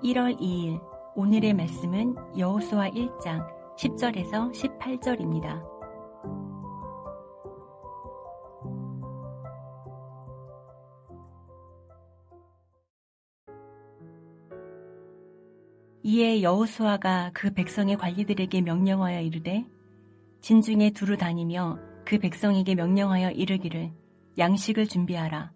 1월 2일 오늘의 말씀은 여호수아 1장 10절에서 18절입니다. 이에 여호수아가 그 백성의 관리들에게 명령하여 이르되 진중에 두루 다니며 그 백성에게 명령하여 이르기를 양식을 준비하라.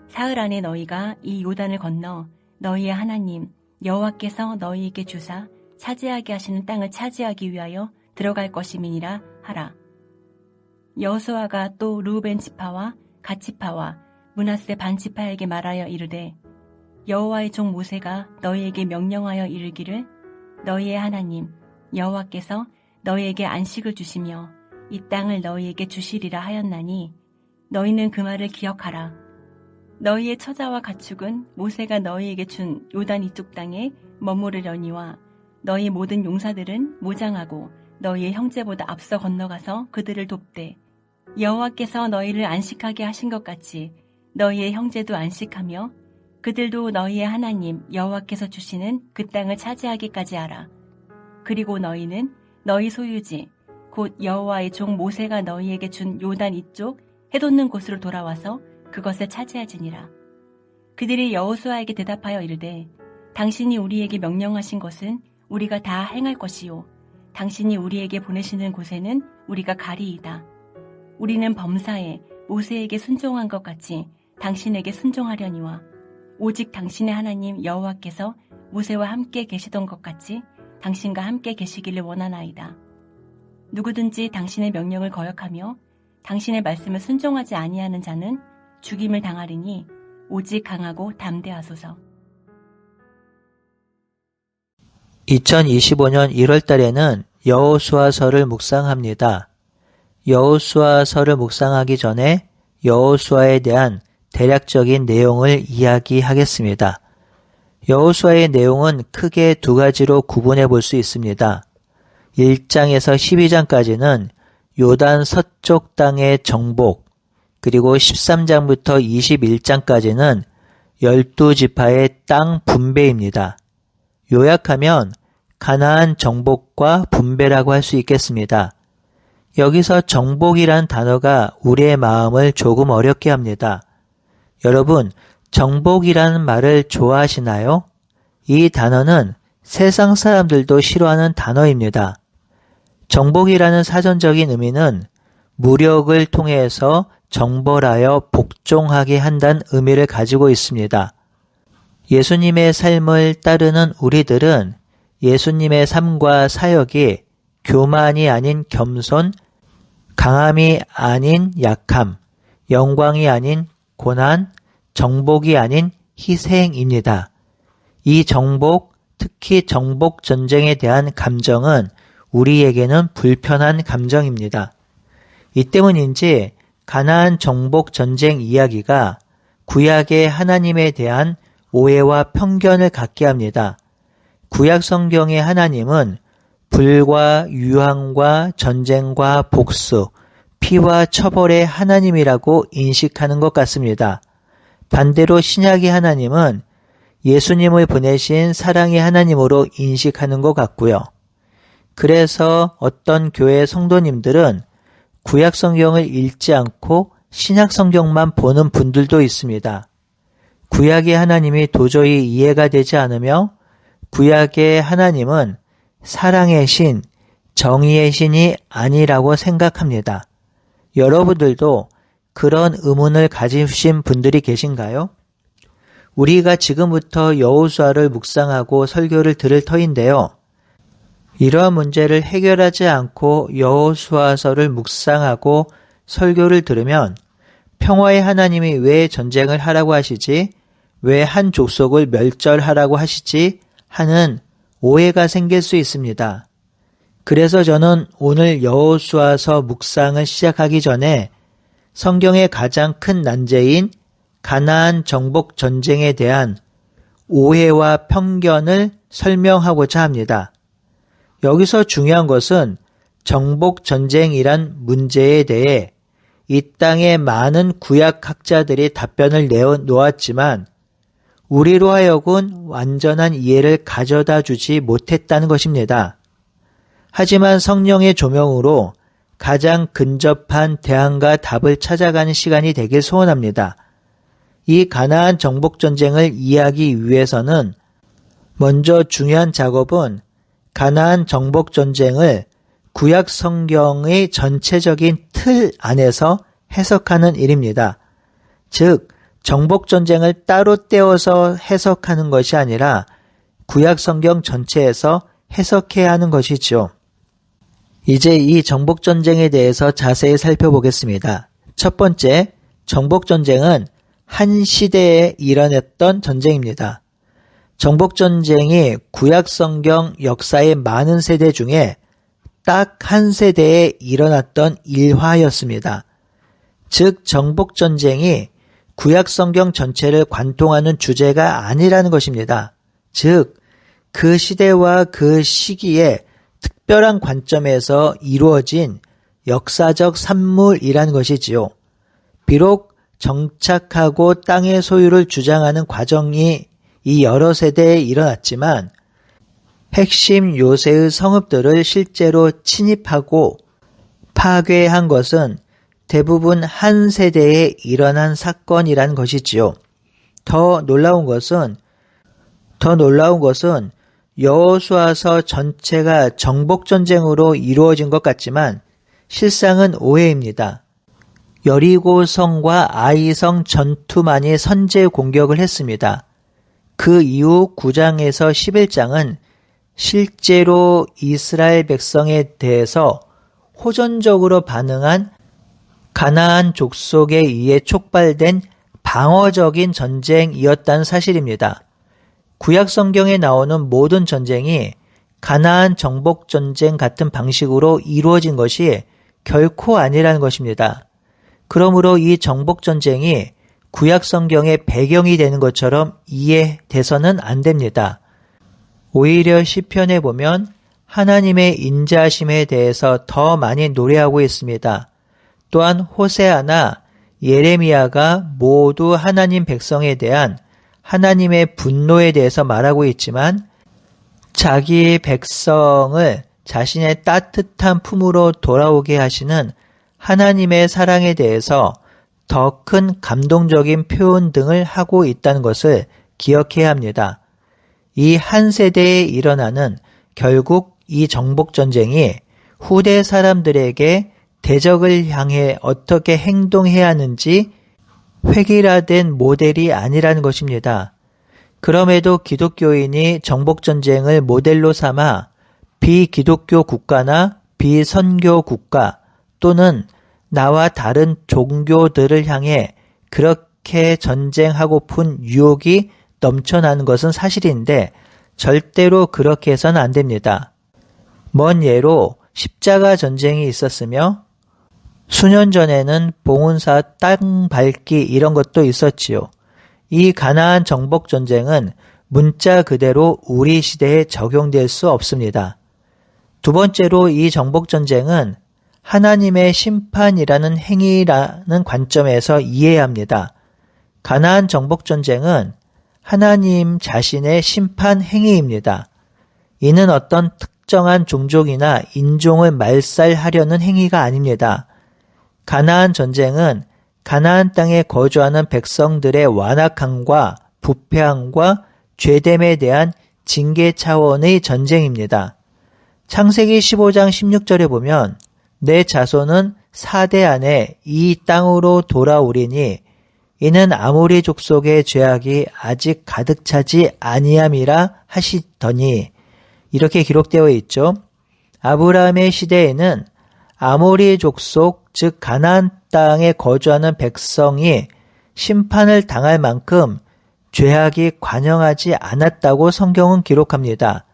사흘 안에 너희가 이 요단을 건너 너희의 하나님 여호와께서 너희에게 주사 차지하게 하시는 땅을 차지하기 위하여 들어갈 것임이니라 하라. 여호수아가 또 르우벤 지파와 갓 지파와 므낫세 반 지파에게 말하여 이르되 여호와의 종 모세가 너희에게 명령하여 이르기를 너희의 하나님 여호와께서 너희에게 안식을 주시며 이 땅을 너희에게 주시리라 하였나니 너희는 그 말을 기억하라. 너희의 처자와 가축은 모세가 너희에게 준 요단 이쪽 땅에 머무르려니와 너희 모든 용사들은 무장하고 너희의 형제보다 앞서 건너가서 그들을 돕되 여호와께서 너희를 안식하게 하신 것 같이 너희의 형제도 안식하며 그들도 너희의 하나님 여호와께서 주시는 그 땅을 차지하기까지 하라. 그리고 너희는 너희 소유지 곧 여호와의 종 모세가 너희에게 준 요단 이쪽 해돋는 곳으로 돌아와서 그것을 차지하지니라. 그들이 여호수아에게 대답하여 이르되 당신이 우리에게 명령하신 것은 우리가 다 행할 것이요 당신이 우리에게 보내시는 곳에는 우리가 가리이다. 우리는 범사에 모세에게 순종한 것 같이 당신에게 순종하려니와 오직 당신의 하나님 여호와께서 모세와 함께 계시던 것 같이 당신과 함께 계시기를 원하나이다. 누구든지 당신의 명령을 거역하며 당신의 말씀을 순종하지 아니하는 자는 죽임을 당하리니 오직 강하고 담대하소서. 2025년 1월 달에는 여호수아서를 묵상합니다. 여호수아서를 묵상하기 전에 여호수아에 대한 대략적인 내용을 이야기하겠습니다. 여호수아의 내용은 크게 두 가지로 구분해 볼 수 있습니다. 1장에서 12장까지는 요단 서쪽 땅의 정복, 그리고 13장부터 21장까지는 12지파의 땅 분배입니다. 요약하면 가나안 정복과 분배라고 할 수 있겠습니다. 여기서 정복이란 단어가 우리의 마음을 조금 어렵게 합니다. 여러분, 정복이라는 말을 좋아하시나요? 이 단어는 세상 사람들도 싫어하는 단어입니다. 정복이라는 사전적인 의미는 무력을 통해서 정벌하여 복종하게 한다는 의미를 가지고 있습니다. 예수님의 삶을 따르는 우리들은 예수님의 삶과 사역이 교만이 아닌 겸손, 강함이 아닌 약함, 영광이 아닌 고난, 정복이 아닌 희생입니다. 이 정복, 특히 정복 전쟁에 대한 감정은 우리에게는 불편한 감정입니다. 이 때문인지 가나안 정복 전쟁 이야기가 구약의 하나님에 대한 오해와 편견을 갖게 합니다. 구약 성경의 하나님은 불과 유황과 전쟁과 복수, 피와 처벌의 하나님이라고 인식하는 것 같습니다. 반대로 신약의 하나님은 예수님을 보내신 사랑의 하나님으로 인식하는 것 같고요. 그래서 어떤 교회 성도님들은 구약 성경을 읽지 않고 신약 성경만 보는 분들도 있습니다. 구약의 하나님이 도저히 이해가 되지 않으며 구약의 하나님은 사랑의 신, 정의의 신이 아니라고 생각합니다. 여러분들도 그런 의문을 가지신 분들이 계신가요? 우리가 지금부터 여호수아를 묵상하고 설교를 들을 터인데요. 이러한 문제를 해결하지 않고 여호수아서를 묵상하고 설교를 들으면 평화의 하나님이 왜 전쟁을 하라고 하시지? 왜 한 족속을 멸절하라고 하시지? 하는 오해가 생길 수 있습니다. 그래서 저는 오늘 여호수아서 묵상을 시작하기 전에 성경의 가장 큰 난제인 가나안 정복 전쟁에 대한 오해와 편견을 설명하고자 합니다. 여기서 중요한 것은 정복 전쟁이란 문제에 대해 이 땅의 많은 구약 학자들이 답변을 내놓았지만 우리로 하여금 완전한 이해를 가져다 주지 못했다는 것입니다. 하지만 성령의 조명으로 가장 근접한 대안과 답을 찾아가는 시간이 되길 소원합니다. 이 가나안 정복 전쟁을 이해하기 위해서는 먼저 중요한 작업은 가나안 정복 전쟁을 구약 성경의 전체적인 틀 안에서 해석하는 일입니다. 즉, 정복 전쟁을 따로 떼어서 해석하는 것이 아니라 구약 성경 전체에서 해석해야 하는 것이죠. 이제 이 정복 전쟁에 대해서 자세히 살펴보겠습니다. 첫 번째, 정복 전쟁은 한 시대에 일어났던 전쟁입니다. 정복 전쟁이 구약 성경 역사의 많은 세대 중에 딱 한 세대에 일어났던 일화였습니다. 즉, 정복 전쟁이 구약 성경 전체를 관통하는 주제가 아니라는 것입니다. 즉, 그 시대와 그 시기에 특별한 관점에서 이루어진 역사적 산물이라는 것이지요. 비록 정착하고 땅의 소유를 주장하는 과정이 이 여러 세대에 일어났지만 핵심 요새의 성읍들을 실제로 침입하고 파괴한 것은 대부분 한 세대에 일어난 사건이라는 것이지요. 더 놀라운 것은 여호수아서 전체가 정복전쟁으로 이루어진 것 같지만 실상은 오해입니다. 여리고성과 아이성 전투만이 선제 공격을 했습니다. 그 이후 9장에서 11장은 실제로 이스라엘 백성에 대해서 호전적으로 반응한 가나안 족속에 의해 촉발된 방어적인 전쟁이었다는 사실입니다. 구약 성경에 나오는 모든 전쟁이 가나안 정복 전쟁 같은 방식으로 이루어진 것이 결코 아니라는 것입니다. 그러므로 이 정복 전쟁이 구약 성경의 배경이 되는 것처럼 이해돼서는 안 됩니다. 오히려 시편에 보면 하나님의 인자하심에 대해서 더 많이 노래하고 있습니다. 또한 호세아나 예레미야가 모두 하나님 백성에 대한 하나님의 분노에 대해서 말하고 있지만 자기의 백성을 자신의 따뜻한 품으로 돌아오게 하시는 하나님의 사랑에 대해서 더 큰 감동적인 표현 등을 하고 있다는 것을 기억해야 합니다. 이 한 세대에 일어나는 결국 이 정복전쟁이 후대 사람들에게 대적을 향해 어떻게 행동해야 하는지 획일화된 모델이 아니라는 것입니다. 그럼에도 기독교인이 정복전쟁을 모델로 삼아 비기독교 국가나 비선교 국가 또는 나와 다른 종교들을 향해 그렇게 전쟁하고픈 유혹이 넘쳐나는 것은 사실인데 절대로 그렇게 해서는 안 됩니다. 먼 예로 십자가 전쟁이 있었으며 수년 전에는 봉은사 땅 밟기 이런 것도 있었지요. 이 가나안 정복 전쟁은 문자 그대로 우리 시대에 적용될 수 없습니다. 두 번째로 이 정복 전쟁은 하나님의 심판이라는 행위라는 관점에서 이해해야 합니다. 가나안 정복 전쟁은 하나님 자신의 심판 행위입니다. 이는 어떤 특정한 종족이나 인종을 말살하려는 행위가 아닙니다. 가나안 전쟁은 가나안 땅에 거주하는 백성들의 완악함과 부패함과 죄됨에 대한 징계 차원의 전쟁입니다. 창세기 15장 16절에 보면 내 자손은 4대 안에 이 땅으로 돌아오리니 이는 아모리 족속의 죄악이 아직 가득 차지 아니함이라 하시더니 이렇게 기록되어 있죠. 아브라함의 시대에는 아모리 족속 즉 가나안 땅에 거주하는 백성이 심판을 당할 만큼 죄악이 관영하지 않았다고 성경은 기록합니다.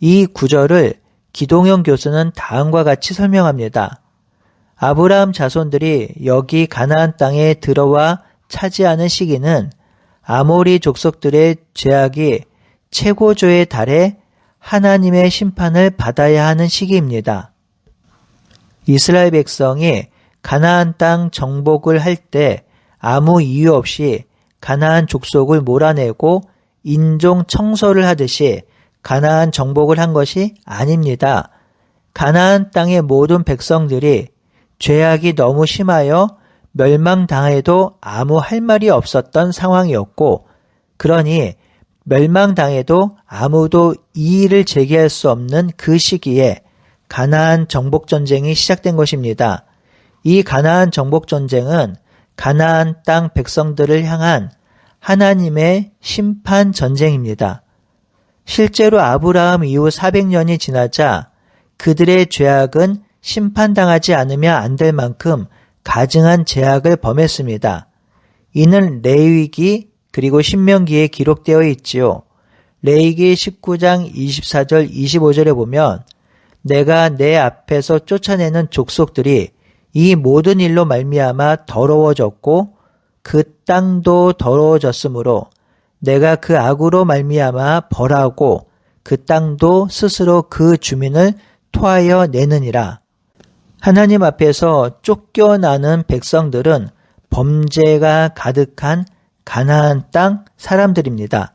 이 구절을 기동영 교수는 다음과 같이 설명합니다. 아브라함 자손들이 여기 가나안 땅에 들어와 차지하는 시기는 아모리 족속들의 죄악이 최고조에 달해 하나님의 심판을 받아야 하는 시기입니다. 이스라엘 백성이 가나안 땅 정복을 할 때 아무 이유 없이 가나안 족속을 몰아내고 인종 청소를 하듯이 가나안 정복을 한 것이 아닙니다. 가나안 땅의 모든 백성들이 죄악이 너무 심하여 멸망당해도 아무 할 말이 없었던 상황이었고, 그러니 멸망당해도 아무도 이의를 제기할 수 없는 그 시기에 가나안 정복전쟁이 시작된 것입니다. 이 가나안 정복전쟁은 가나안 땅 백성들을 향한 하나님의 심판 전쟁입니다. 실제로 아브라함 이후 400년이 지나자 그들의 죄악은 심판당하지 않으면 안 될 만큼 가증한 죄악을 범했습니다. 이는 레위기 그리고 신명기에 기록되어 있지요. 레위기 19장 24절 25절에 보면 내가 내 앞에서 쫓아내는 족속들이 이 모든 일로 말미암아 더러워졌고 그 땅도 더러워졌으므로 내가 그 악으로 말미암아 벌하고 그 땅도 스스로 그 주민을 토하여 내느니라. 하나님 앞에서 쫓겨나는 백성들은 범죄가 가득한 가나안 땅 사람들입니다.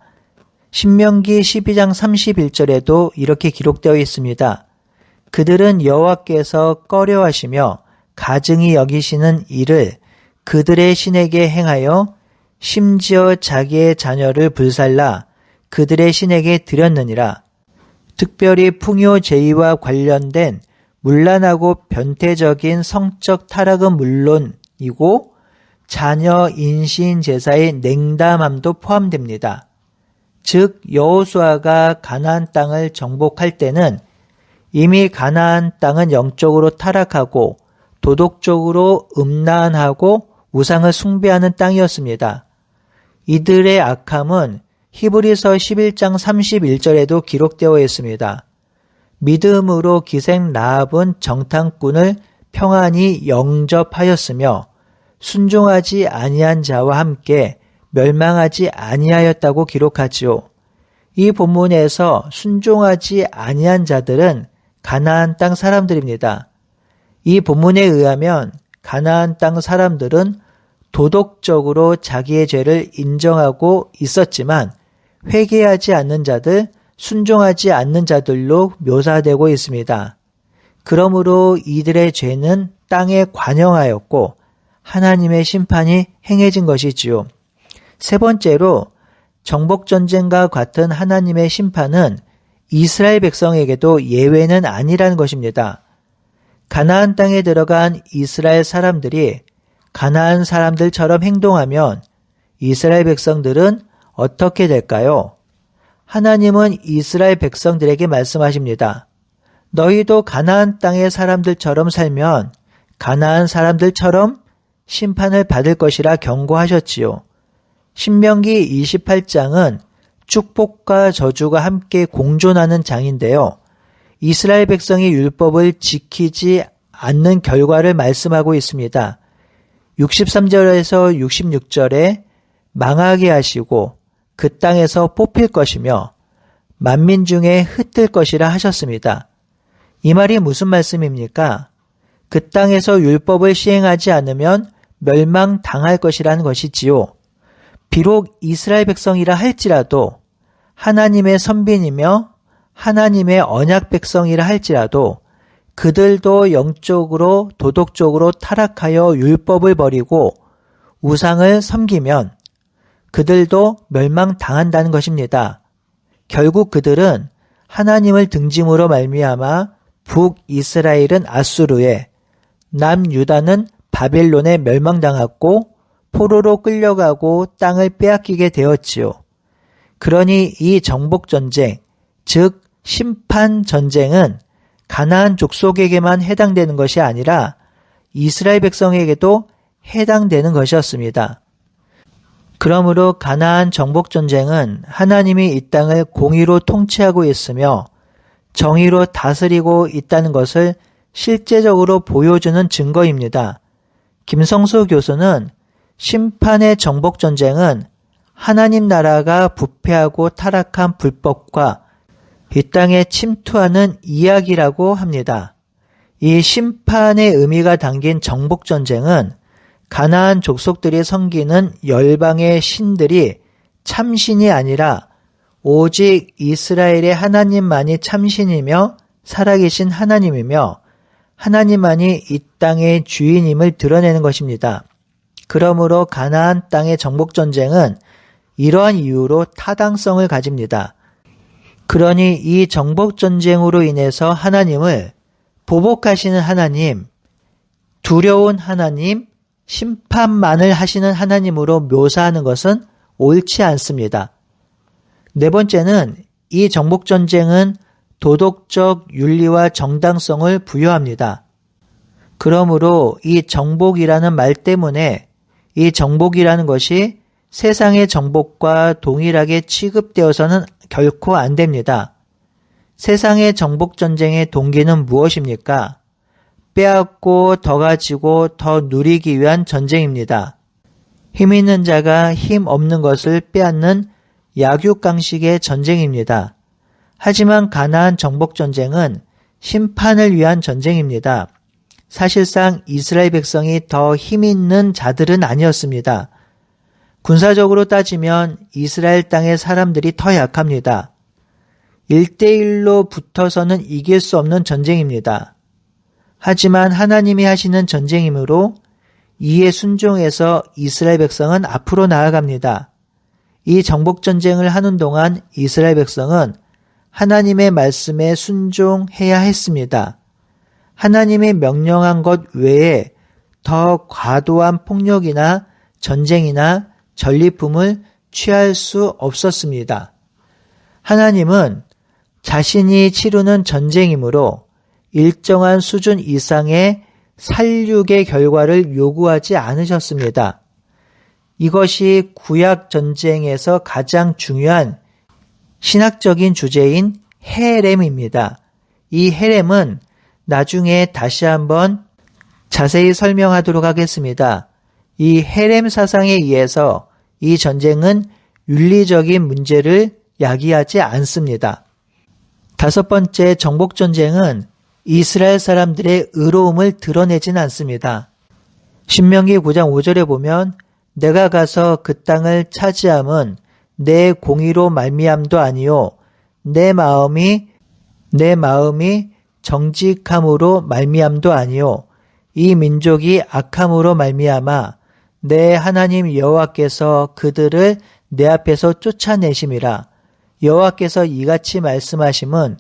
신명기 12장 31절에도 이렇게 기록되어 있습니다. 그들은 여호와께서 꺼려하시며 가증히 여기시는 일을 그들의 신에게 행하여 심지어 자기의 자녀를 불살라 그들의 신에게 드렸느니라. 특별히 풍요제의와 관련된 문란하고 변태적인 성적 타락은 물론이고 자녀 인신 제사의 냉담함도 포함됩니다. 즉 여호수아가 가나안 땅을 정복할 때는 이미 가나안 땅은 영적으로 타락하고 도덕적으로 음란하고 우상을 숭배하는 땅이었습니다. 이들의 악함은 히브리서 11장 31절에도 기록되어 있습니다. 믿음으로 기생 라합은 정탐꾼을 평안히 영접하였으며 순종하지 아니한 자와 함께 멸망하지 아니하였다고 기록하지요. 이 본문에서 순종하지 아니한 자들은 가나안 땅 사람들입니다. 이 본문에 의하면 가나안 땅 사람들은 도덕적으로 자기의 죄를 인정하고 있었지만 회개하지 않는 자들, 순종하지 않는 자들로 묘사되고 있습니다. 그러므로 이들의 죄는 땅에 관영하였고 하나님의 심판이 행해진 것이지요. 세 번째로 정복전쟁과 같은 하나님의 심판은 이스라엘 백성에게도 예외는 아니라는 것입니다. 가나안 땅에 들어간 이스라엘 사람들이 가나안 사람들처럼 행동하면 이스라엘 백성들은 어떻게 될까요? 하나님은 이스라엘 백성들에게 말씀하십니다. 너희도 가나안 땅의 사람들처럼 살면 가나안 사람들처럼 심판을 받을 것이라 경고하셨지요. 신명기 28장은 축복과 저주가 함께 공존하는 장인데요. 이스라엘 백성이 율법을 지키지 않는 결과를 말씀하고 있습니다. 63절에서 66절에 망하게 하시고 그 땅에서 뽑힐 것이며 만민 중에 흩을 것이라 하셨습니다. 이 말이 무슨 말씀입니까? 그 땅에서 율법을 시행하지 않으면 멸망당할 것이라는 것이지요. 비록 이스라엘 백성이라 할지라도 하나님의 선빈이며 하나님의 언약 백성이라 할지라도 그들도 영적으로 도덕적으로 타락하여 율법을 버리고 우상을 섬기면 그들도 멸망당한다는 것입니다. 결국 그들은 하나님을 등짐으로 말미암아 북이스라엘은 아수르에, 남유다는 바벨론에 멸망당했고 포로로 끌려가고 땅을 빼앗기게 되었지요. 그러니 이 정복전쟁, 즉 심판전쟁은 가나안 족속에게만 해당되는 것이 아니라 이스라엘 백성에게도 해당되는 것이었습니다. 그러므로 가나안 정복전쟁은 하나님이 이 땅을 공의로 통치하고 있으며 정의로 다스리고 있다는 것을 실제적으로 보여주는 증거입니다. 김성수 교수는 심판의 정복전쟁은 하나님 나라가 부패하고 타락한 불법과 이 땅에 침투하는 이야기라고 합니다. 이 심판의 의미가 담긴 정복전쟁은 가나안 족속들이 섬기는 열방의 신들이 참신이 아니라 오직 이스라엘의 하나님만이 참신이며 살아계신 하나님이며 하나님만이 이 땅의 주인임을 드러내는 것입니다. 그러므로 가나안 땅의 정복전쟁은 이러한 이유로 타당성을 가집니다. 그러니 이 정복전쟁으로 인해서 하나님을 보복하시는 하나님, 두려운 하나님, 심판만을 하시는 하나님으로 묘사하는 것은 옳지 않습니다. 네 번째는 이 정복전쟁은 도덕적 윤리와 정당성을 부여합니다. 그러므로 이 정복이라는 말 때문에 이 정복이라는 것이 세상의 정복과 동일하게 취급되어서는 결코 안 됩니다. 세상의 정복전쟁의 동기는 무엇입니까? 빼앗고 더 가지고 더 누리기 위한 전쟁입니다. 힘 있는 자가 힘 없는 것을 빼앗는 약육강식의 전쟁입니다. 하지만 가나안 정복전쟁은 심판을 위한 전쟁입니다. 사실상 이스라엘 백성이 더 힘 있는 자들은 아니었습니다. 군사적으로 따지면 이스라엘 땅의 사람들이 더 약합니다. 1대1로 붙어서는 이길 수 없는 전쟁입니다. 하지만 하나님이 하시는 전쟁이므로 이에 순종해서 이스라엘 백성은 앞으로 나아갑니다. 이 정복전쟁을 하는 동안 이스라엘 백성은 하나님의 말씀에 순종해야 했습니다. 하나님이 명령한 것 외에 더 과도한 폭력이나 전쟁이나 전리품을 취할 수 없었습니다. 하나님은 자신이 치르는 전쟁이므로 일정한 수준 이상의 살육의 결과를 요구하지 않으셨습니다. 이것이 구약 전쟁에서 가장 중요한 신학적인 주제인 헤렘입니다. 이 헤렘은 나중에 다시 한번 자세히 설명하도록 하겠습니다. 이 헤렘 사상에 의해서 이 전쟁은 윤리적인 문제를 야기하지 않습니다. 다섯 번째, 정복전쟁은 이스라엘 사람들의 의로움을 드러내진 않습니다. 신명기 9장 5절에 보면 내가 가서 그 땅을 차지함은 내 공의로 말미암도 아니요 내 마음이 정직함으로 말미암도 아니요 이 민족이 악함으로 말미암아 내 하나님 여호와께서 그들을 내 앞에서 쫓아내심이라. 여호와께서 이같이 말씀하심은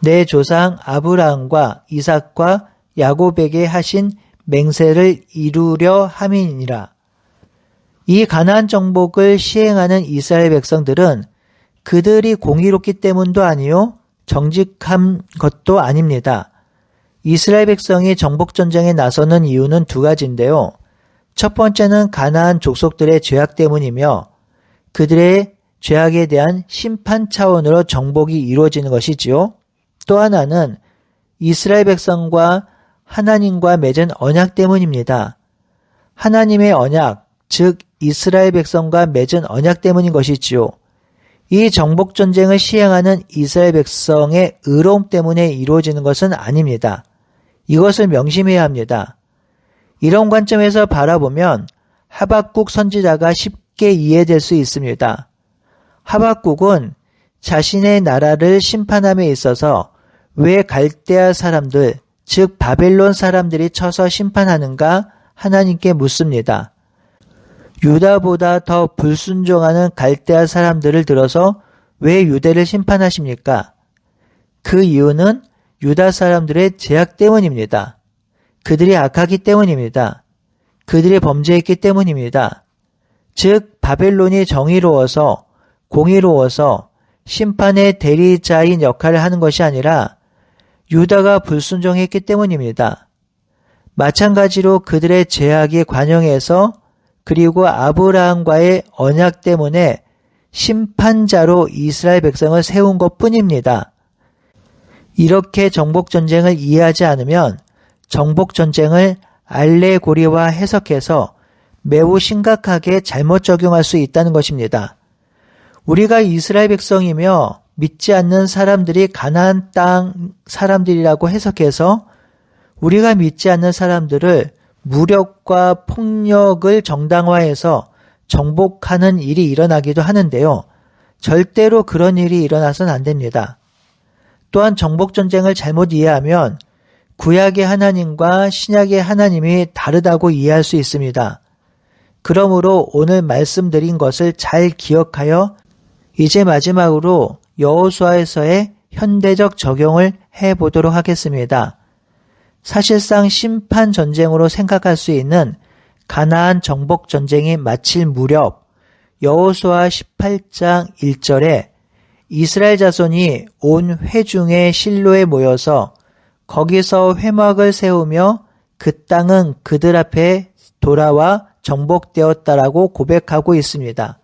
내 조상 아브라함과 이삭과 야곱에게 하신 맹세를 이루려 함이니라. 이 가나안 정복을 시행하는 이스라엘 백성들은 그들이 공의롭기 때문도 아니요 정직한 것도 아닙니다. 이스라엘 백성이 정복전쟁에 나서는 이유는 두 가지인데요. 첫 번째는 가나안 족속들의 죄악 때문이며 그들의 죄악에 대한 심판 차원으로 정복이 이루어지는 것이지요. 또 하나는 이스라엘 백성과 하나님과 맺은 언약 때문입니다. 하나님의 언약, 즉 이스라엘 백성과 맺은 언약 때문인 것이지요. 이 정복전쟁을 시행하는 이스라엘 백성의 의로움 때문에 이루어지는 것은 아닙니다. 이것을 명심해야 합니다. 이런 관점에서 바라보면 하박국 선지자가 쉽게 이해될 수 있습니다. 하박국은 자신의 나라를 심판함에 있어서 왜 갈대아 사람들, 즉 바벨론 사람들이 쳐서 심판하는가 하나님께 묻습니다. 유다보다 더 불순종하는 갈대아 사람들을 들어서 왜 유대를 심판하십니까? 그 이유는 유다 사람들의 죄악 때문입니다. 그들이 악하기 때문입니다. 그들이 범죄했기 때문입니다. 즉 바벨론이 정의로워서 공의로워서 심판의 대리자인 역할을 하는 것이 아니라 유다가 불순종했기 때문입니다. 마찬가지로 그들의 죄악이 관영해서 그리고 아브라함과의 언약 때문에 심판자로 이스라엘 백성을 세운 것뿐입니다. 이렇게 정복전쟁을 이해하지 않으면 정복전쟁을 알레고리화 해석해서 매우 심각하게 잘못 적용할 수 있다는 것입니다. 우리가 이스라엘 백성이며 믿지 않는 사람들이 가나안 땅 사람들이라고 해석해서 우리가 믿지 않는 사람들을 무력과 폭력을 정당화해서 정복하는 일이 일어나기도 하는데요. 절대로 그런 일이 일어나서는 안 됩니다. 또한 정복전쟁을 잘못 이해하면 구약의 하나님과 신약의 하나님이 다르다고 이해할 수 있습니다. 그러므로 오늘 말씀드린 것을 잘 기억하여 이제 마지막으로 여호수아에서의 현대적 적용을 해보도록 하겠습니다. 사실상 심판 전쟁으로 생각할 수 있는 가나안 정복 전쟁이 마칠 무렵 여호수아 18장 1절에 이스라엘 자손이 온 회중의 실로에 모여서 거기서 회막을 세우며 그 땅은 그들 앞에 돌아와 정복되었다라고 고백하고 있습니다.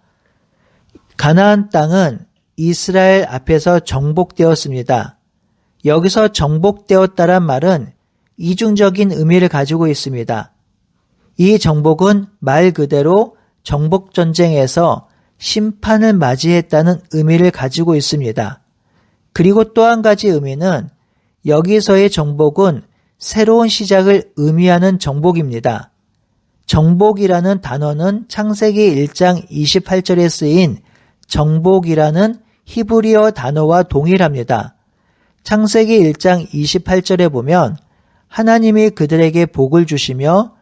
가나안 땅은 이스라엘 앞에서 정복되었습니다. 여기서 정복되었다란 말은 이중적인 의미를 가지고 있습니다. 이 정복은 말 그대로 정복전쟁에서 심판을 맞이했다는 의미를 가지고 있습니다. 그리고 또 한 가지 의미는 여기서의 정복은 새로운 시작을 의미하는 정복입니다. 정복이라는 단어는 창세기 1장 28절에 쓰인 정복이라는 히브리어 단어와 동일합니다. 창세기 1장 28절에 보면 하나님이 그들에게 복을 주시며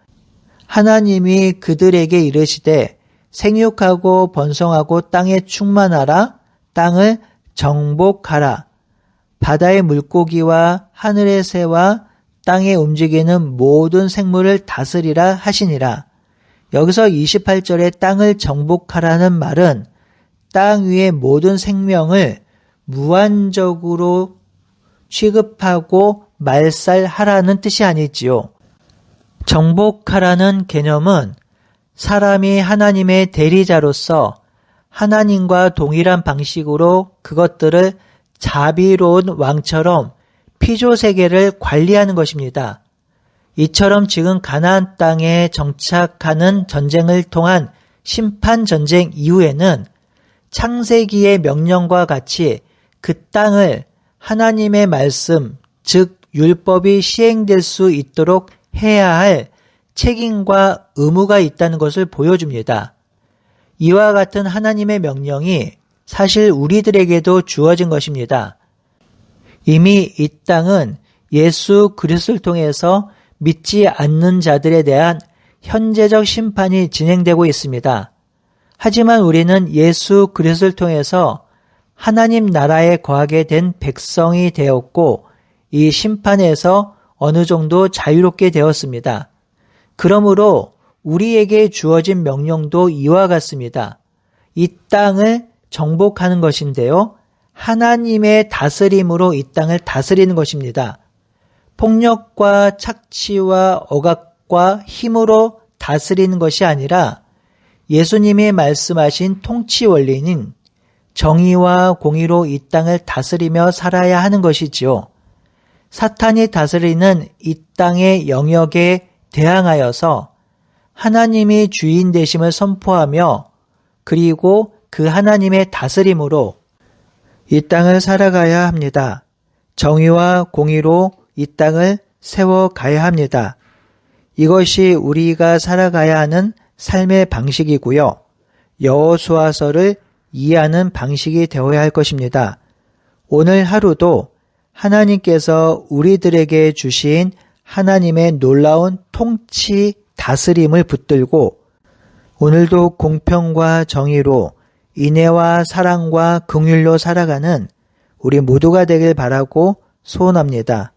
하나님이 그들에게 이르시되 생육하고 번성하고 땅에 충만하라, 땅을 정복하라, 바다의 물고기와 하늘의 새와 땅에 움직이는 모든 생물을 다스리라 하시니라. 여기서 28절에 땅을 정복하라는 말은 땅 위의 모든 생명을 무한적으로 취급하고 말살하라는 뜻이 아니지요. 정복하라는 개념은 사람이 하나님의 대리자로서 하나님과 동일한 방식으로 그것들을 자비로운 왕처럼 피조세계를 관리하는 것입니다. 이처럼 지금 가나안 땅에 정착하는 전쟁을 통한 심판전쟁 이후에는 창세기의 명령과 같이 그 땅을 하나님의 말씀, 즉 율법이 시행될 수 있도록 해야 할 책임과 의무가 있다는 것을 보여줍니다. 이와 같은 하나님의 명령이 사실 우리들에게도 주어진 것입니다. 이미 이 땅은 예수 그리스도를 통해서 믿지 않는 자들에 대한 현재적 심판이 진행되고 있습니다. 하지만 우리는 예수 그리스도를 통해서 하나님 나라에 거하게 된 백성이 되었고 이 심판에서 어느 정도 자유롭게 되었습니다. 그러므로 우리에게 주어진 명령도 이와 같습니다. 이 땅을 정복하는 것인데요. 하나님의 다스림으로 이 땅을 다스리는 것입니다. 폭력과 착취와 억압과 힘으로 다스리는 것이 아니라 예수님이 말씀하신 통치 원리는 정의와 공의로 이 땅을 다스리며 살아야 하는 것이지요. 사탄이 다스리는 이 땅의 영역에 대항하여서 하나님이 주인 되심을 선포하며 그리고 그 하나님의 다스림으로 이 땅을 살아가야 합니다. 정의와 공의로 이 땅을 세워가야 합니다. 이것이 우리가 살아가야 하는 삶의 방식이고요. 여호수아서를 이해하는 방식이 되어야 할 것입니다. 오늘 하루도 하나님께서 우리들에게 주신 하나님의 놀라운 통치 다스림을 붙들고 오늘도 공평과 정의로 인애와 사랑과 긍휼로 살아가는 우리 모두가 되길 바라고 소원합니다.